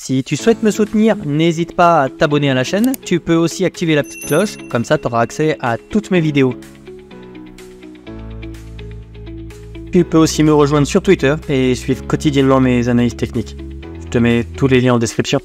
Si tu souhaites me soutenir, n'hésite pas à t'abonner à la chaîne. Tu peux aussi activer la petite cloche, comme ça tu auras accès à toutes mes vidéos. Tu peux aussi me rejoindre sur Twitter et suivre quotidiennement mes analyses techniques. Je te mets tous les liens en description.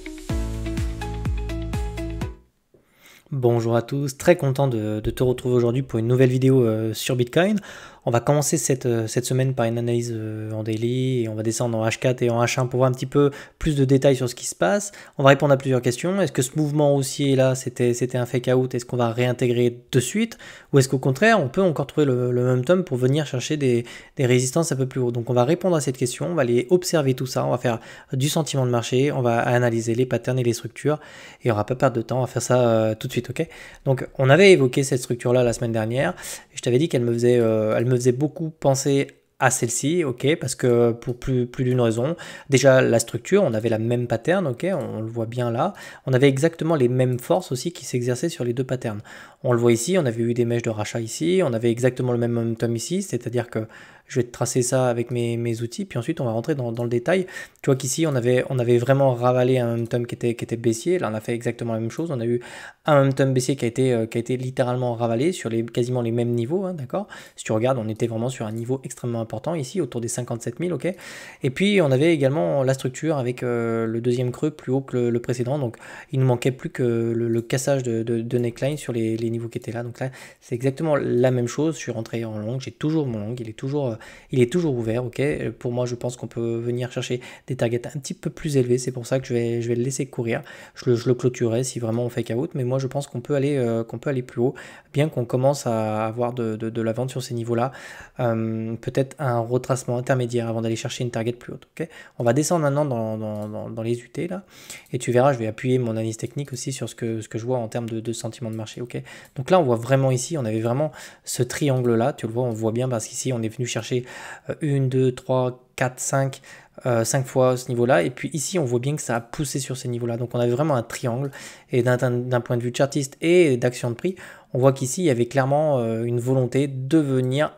Bonjour à tous, très content de te retrouver aujourd'hui pour une nouvelle vidéo sur Bitcoin. On va commencer cette semaine par une analyse en daily et on va descendre en H4 et en H1 pour voir un petit peu plus de détails sur ce qui se passe. On va répondre à plusieurs questions. Est-ce que ce mouvement haussier là c'était un fake out? Est-ce qu'on va réintégrer de suite? Ou est-ce qu'au contraire on peut encore trouver le momentum pour venir chercher des résistances un peu plus haut? Donc on va répondre à cette question, on va aller observer tout ça, on va faire du sentiment de marché, on va analyser les patterns et les structures et on va pas perdre de temps, on va faire ça tout de suite, ok? Donc on avait évoqué cette structure là la semaine dernière et je t'avais dit qu'elle me faisait beaucoup penser à celle-ci, ok, parce que pour plus d'une raison. Déjà la structure, on avait la même pattern, ok, on le voit bien là. On avait exactement les mêmes forces aussi qui s'exerçaient sur les deux patterns. On le voit ici, on avait eu des mèches de rachat ici, on avait exactement le même momentum ici, c'est-à-dire que je vais te tracer ça avec mes outils, puis ensuite on va rentrer dans le détail. Tu vois qu'ici on avait vraiment ravalé un momentum qui était baissier. Là on a fait exactement la même chose, on a eu un momentum baissier qui a été littéralement ravalé sur quasiment les mêmes niveaux, hein, d'accord. Si tu regardes, on était vraiment sur un niveau extrêmement important ici, autour des 57 000, ok. Et puis on avait également la structure avec le deuxième creux plus haut que le précédent, donc il ne manquait plus que le cassage de neckline sur les niveaux qui étaient là. Donc là c'est exactement la même chose. Je suis rentré en long, j'ai toujours mon long, il est toujours ouvert, ok. Pour moi je pense qu'on peut venir chercher des targets un petit peu plus élevés, c'est pour ça que je vais le laisser courir. Je le clôturerai si vraiment on fake out, mais moi je pense qu'on peut aller plus haut, bien qu'on commence à avoir de la vente sur ces niveaux là. Peut-être un retracement intermédiaire avant d'aller chercher une target plus haute, ok. On va descendre maintenant dans les UT là, et tu verras, je vais appuyer mon analyse technique aussi sur ce que je vois en termes de sentiment de marché, ok. Donc là on voit vraiment ici, on avait vraiment ce triangle là, tu le vois, on voit bien parce qu'ici on est venu chercher 1, 2, 3, 4, 5 fois ce niveau là, et puis ici on voit bien que ça a poussé sur ces niveaux là. Donc on avait vraiment un triangle, et d'un point de vue chartiste et d'action de prix, on voit qu'ici il y avait clairement une volonté de venir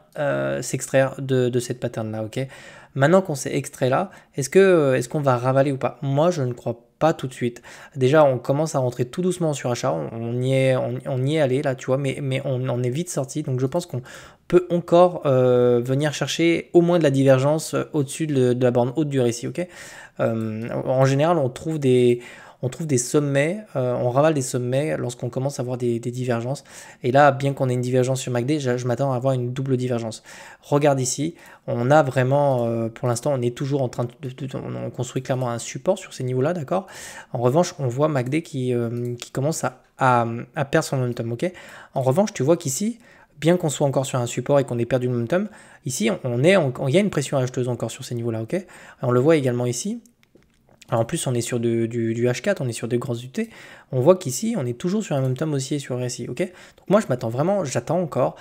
s'extraire de cette pattern là, ok. Maintenant qu'on s'est extrait là, est-ce qu'on va ravaler ou pas? Moi je ne crois pas tout de suite. Déjà on commence à rentrer tout doucement sur achat, on y est allé là, tu vois, mais on est vite sorti. Donc je pense qu'on peut encore venir chercher au moins de la divergence au-dessus de la borne haute du récit, ok. En général on trouve des sommets, on ravale des sommets lorsqu'on commence à avoir des divergences. Et là, bien qu'on ait une divergence sur MACD, je m'attends à avoir une double divergence. Regarde ici, on a vraiment, pour l'instant, on est toujours en train on construit clairement un support sur ces niveaux-là, d'accord. En revanche, on voit MACD qui commence à perdre son momentum, ok. En revanche, tu vois qu'ici, bien qu'on soit encore sur un support et qu'on ait perdu le momentum, ici, il y a une pression acheteuse encore sur ces niveaux-là, ok. On le voit également ici. Alors en plus, on est sur du H4, on est sur des grands UT. On voit qu'ici, on est toujours sur un momentum haussier sur le RSI, ok. Donc moi, j'attends encore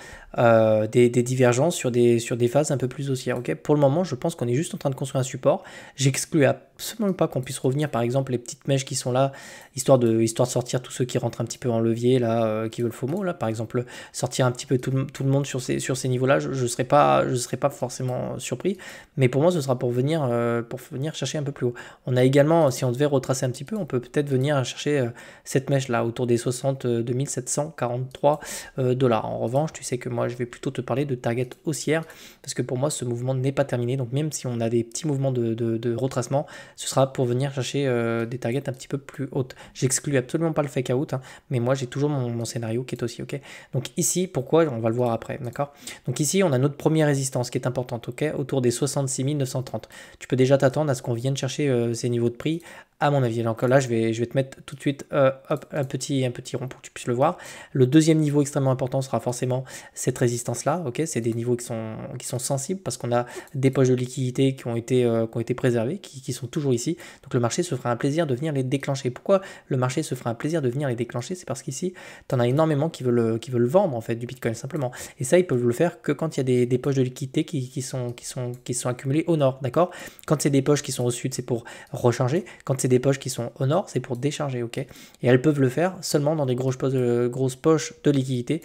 des divergences sur des phases un peu plus haussières, ok. Pour le moment, je pense qu'on est juste en train de construire un support. J'exclus absolument pas qu'on puisse revenir, par exemple, les petites mèches qui sont là, histoire de sortir tous ceux qui rentrent un petit peu en levier, là, qui veulent FOMO, là, par exemple, sortir un petit peu tout le monde sur ces niveaux-là. Je serais pas forcément surpris, mais pour moi, ce sera pour venir chercher un peu plus haut. On a également, si on devait retracer un petit peu, on peut peut-être venir chercher cette mèche là autour des 62 743 $. En revanche, tu sais que moi je vais plutôt te parler de target haussière parce que pour moi ce mouvement n'est pas terminé. Donc même si on a des petits mouvements de retracement, ce sera pour venir chercher des targets un petit peu plus hautes. J'exclus absolument pas le fake out, hein, mais moi j'ai toujours mon scénario qui est aussi, ok. Donc ici, pourquoi? On va le voir après, d'accord. Donc ici on a notre première résistance qui est importante, ok, autour des 66 930. Tu peux déjà t'attendre à ce qu'on vienne chercher ces niveaux de prix, à mon avis. Donc là je vais te mettre tout de suite hop, un petit rond pour que tu puisses le voir. Le deuxième niveau extrêmement important sera forcément cette résistance là, ok. C'est des niveaux qui sont sensibles parce qu'on a des poches de liquidité qui ont été préservées, qui sont toujours ici. Donc le marché se fera un plaisir de venir les déclencher. Pourquoi le marché se fera un plaisir de venir les déclencher? C'est parce qu'ici tu en as énormément qui veulent vendre en fait du Bitcoin simplement, et ça ils peuvent le faire que quand il y a des poches de liquidité qui sont accumulées au nord, d'accord. Quand c'est des poches qui sont au sud, c'est pour recharger. Quand c'est des poches qui sont au nord, c'est pour décharger, ok. Et elles peuvent le faire seulement dans des grosses poches de liquidité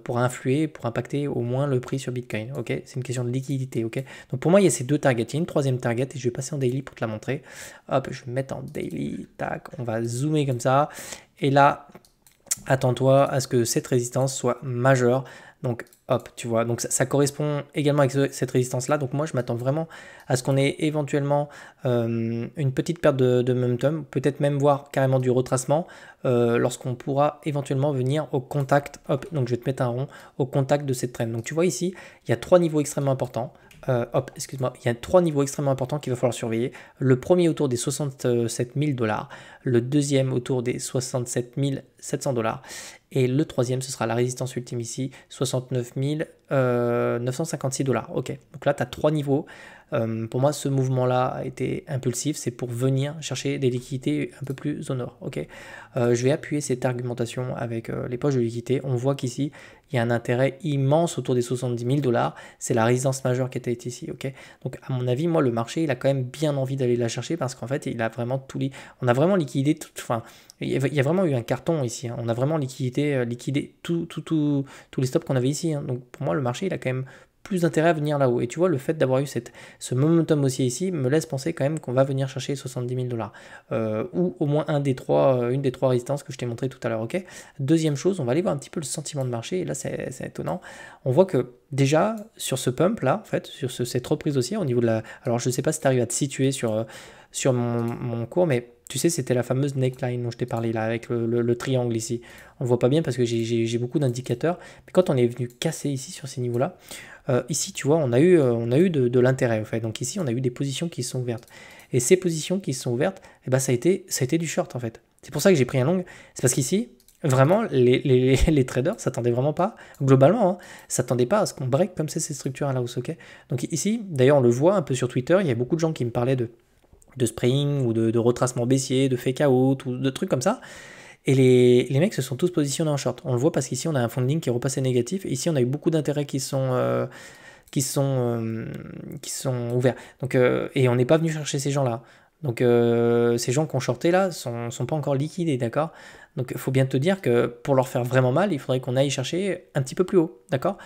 pour influer, pour impacter au moins le prix sur Bitcoin, ok. C'est une question de liquidité, ok. Donc pour moi, il y a ces deux targets. Il y a une troisième target et je vais passer en daily pour te la montrer. Hop, je vais me mettre en daily, tac, on va zoomer comme ça. Et là, attends-toi à ce que cette résistance soit majeure. Donc hop, tu vois, donc ça correspond également avec cette résistance là. Donc moi je m'attends vraiment à ce qu'on ait éventuellement une petite perte de momentum, peut-être même voir carrément du retracement lorsqu'on pourra éventuellement venir au contact, hop, donc je vais te mettre un rond, au contact de cette trend. Donc tu vois ici, il y a trois niveaux extrêmement importants. Hop, excuse-moi, il y a trois niveaux extrêmement importants qu'il va falloir surveiller. Le premier autour des 67 000 $, le deuxième autour des 67 700 $, et le troisième, ce sera la résistance ultime ici, 69 956 $. Ok, donc là, tu as trois niveaux. Pour moi, ce mouvement-là a été impulsif, c'est pour venir chercher des liquidités un peu plus au nord. Ok, je vais appuyer cette argumentation avec les poches de liquidité. On voit qu'ici, il y a un intérêt immense autour des 70 000 $. C'est la résistance majeure qui a été ici. Ok, donc à mon avis, moi, le marché, il a quand même bien envie d'aller la chercher parce qu'en fait, il a vraiment on a vraiment liquidé tout. Enfin, il y a vraiment eu un carton ici. Hein. On a vraiment liquidé tous les stops qu'on avait ici. Hein. Donc pour moi, le marché, il a quand même plus d'intérêt à venir là-haut. Et tu vois, le fait d'avoir eu ce momentum aussi ici me laisse penser quand même qu'on va venir chercher 70 000 $. Ou au moins une des trois résistances que je t'ai montré tout à l'heure. Ok. Deuxième chose, on va aller voir un petit peu le sentiment de marché. Et là, c'est étonnant. On voit que déjà, sur ce pump là, en fait, sur cette reprise aussi, au niveau de la... Alors, je ne sais pas si tu arrives à te situer sur mon cours, mais tu sais, c'était la fameuse neckline dont je t'ai parlé là, avec le triangle ici. On ne voit pas bien parce que j'ai beaucoup d'indicateurs. Mais quand on est venu casser ici sur ces niveaux-là, ici, tu vois, on a eu de l'intérêt. En fait. Donc ici, on a eu des positions qui sont ouvertes. Et ces positions qui sont ouvertes, eh ben, ça a été du short en fait. C'est pour ça que j'ai pris un long. C'est parce qu'ici, vraiment, les traders s'attendaient vraiment pas, globalement, s'attendaient pas à ce qu'on break comme c'est ces structures à la hausse. Okay. Donc ici, d'ailleurs, on le voit un peu sur Twitter, il y a beaucoup de gens qui me parlaient de spraying ou de retracement baissier, de fake out ou de trucs comme ça. Et les mecs se sont tous positionnés en short. On le voit parce qu'ici on a un funding qui est repassé négatif. Et ici on a eu beaucoup d'intérêts qui sont ouverts. Donc, et on n'est pas venu chercher ces gens-là. Donc ces gens qui ont shorté là sont pas encore liquidés, d'accord? Donc il faut bien te dire que pour leur faire vraiment mal, il faudrait qu'on aille chercher un petit peu plus haut, d'accord?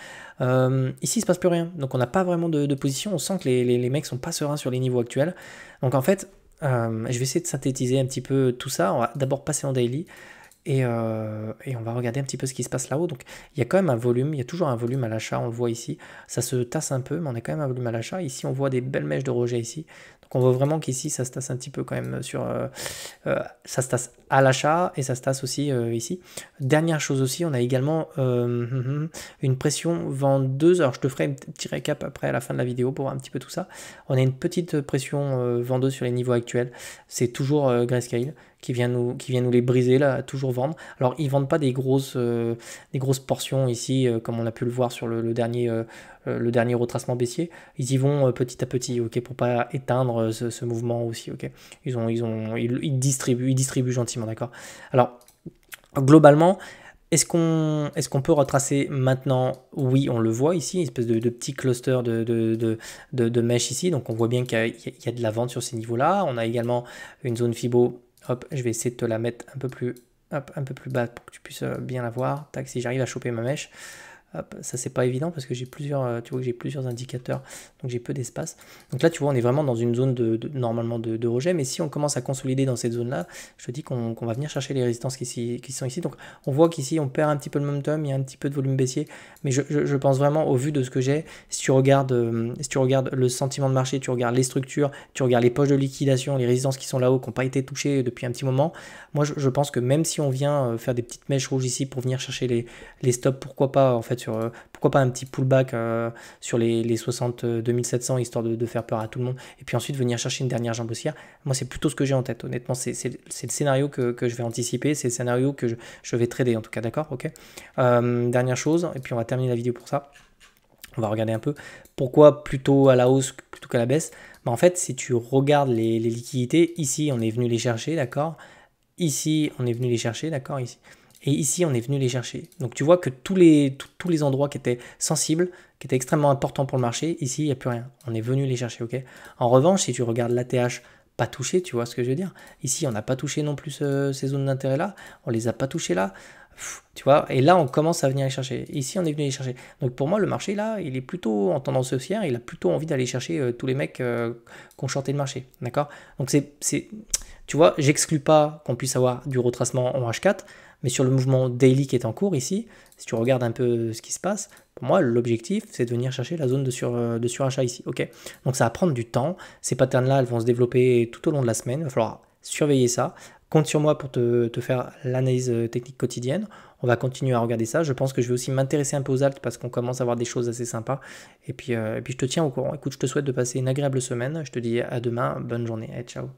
Ici il se passe plus rien, donc on n'a pas vraiment de position, on sent que les mecs sont pas sereins sur les niveaux actuels. Donc en fait, je vais essayer de synthétiser un petit peu tout ça. On va d'abord passer en daily. Et on va regarder un petit peu ce qui se passe là-haut. Donc il y a quand même un volume, il y a toujours un volume à l'achat, on le voit ici. Ça se tasse un peu, mais on a quand même un volume à l'achat. Ici, on voit des belles mèches de rejet ici. Donc on voit vraiment qu'ici, ça se tasse un petit peu quand même sur... ça se tasse à l'achat et ça se tasse aussi ici. Dernière chose aussi, on a également une pression vendeuse. Alors je te ferai un petit récap après à la fin de la vidéo pour voir un petit peu tout ça. On a une petite pression vendeuse sur les niveaux actuels. C'est toujours Grayscale qui vient nous les briser là, toujours vendre. Alors ils vendent pas des grosses portions ici comme on a pu le voir sur le dernier retracement baissier. Ils y vont petit à petit, ok, pour pas éteindre ce mouvement aussi, ok. Ils distribuent gentiment, d'accord. Alors globalement, est-ce qu'on peut retracer maintenant? Oui, on le voit ici, une espèce de petit cluster de mèches ici. Donc on voit bien qu'il y a de la vente sur ces niveaux-là. On a également une zone Fibo. Hop, je vais essayer de te la mettre un peu plus bas pour que tu puisses bien la voir. Tac, si j'arrive à choper ma mèche. Hop, ça c'est pas évident parce que j'ai plusieurs, tu vois que j'ai plusieurs indicateurs, donc j'ai peu d'espace. Donc là tu vois on est vraiment dans une zone normalement de rejet, mais si on commence à consolider dans cette zone là, je te dis qu'on va venir chercher les résistances qui sont ici. Donc on voit qu'ici on perd un petit peu le momentum, il y a un petit peu de volume baissier, mais je pense vraiment au vu de ce que j'ai, si tu regardes le sentiment de marché, tu regardes les structures, tu regardes les poches de liquidation, les résistances qui sont là-haut, qui n'ont pas été touchées depuis un petit moment, moi je pense que même si on vient faire des petites mèches rouges ici pour venir chercher les stops, pourquoi pas en fait pourquoi pas un petit pullback sur les 62 700 histoire de faire peur à tout le monde et puis ensuite venir chercher une dernière jambe haussière. Moi c'est plutôt ce que j'ai en tête, honnêtement c'est le scénario que je vais anticiper, c'est le scénario que je vais trader en tout cas, d'accord, ok. Dernière chose et puis on va terminer la vidéo pour ça. On va regarder un peu pourquoi plutôt à la hausse plutôt qu'à la baisse. Bah, en fait si tu regardes les liquidités, ici on est venu les chercher, d'accord, ici on est venu les chercher, d'accord, ici. Et ici, on est venu les chercher. Donc, tu vois que tous les endroits qui étaient sensibles, qui étaient extrêmement importants pour le marché, ici, il n'y a plus rien. On est venu les chercher, ok. En revanche, si tu regardes l'ATH pas touché, tu vois ce que je veux dire? Ici, on n'a pas touché non plus ces zones d'intérêt là, on les a pas touchées là. Tu vois, et là on commence à venir les chercher. Ici on est venu les chercher. Donc pour moi le marché là, il est plutôt en tendance haussière, il a plutôt envie d'aller chercher tous les mecs qui ont shorté le marché. D'accord? Donc tu vois, j'exclus pas qu'on puisse avoir du retracement en H4, mais sur le mouvement daily qui est en cours ici, si tu regardes un peu ce qui se passe, pour moi l'objectif c'est de venir chercher la zone de surachat ici. Ok? Donc ça va prendre du temps. Ces patterns là, elles vont se développer tout au long de la semaine. Il va falloir surveiller ça. Compte sur moi pour te faire l'analyse technique quotidienne. On va continuer à regarder ça. Je pense que je vais aussi m'intéresser un peu aux alts parce qu'on commence à avoir des choses assez sympas. Et puis je te tiens au courant. Écoute, je te souhaite de passer une agréable semaine. Je te dis à demain. Bonne journée. Allez, ciao.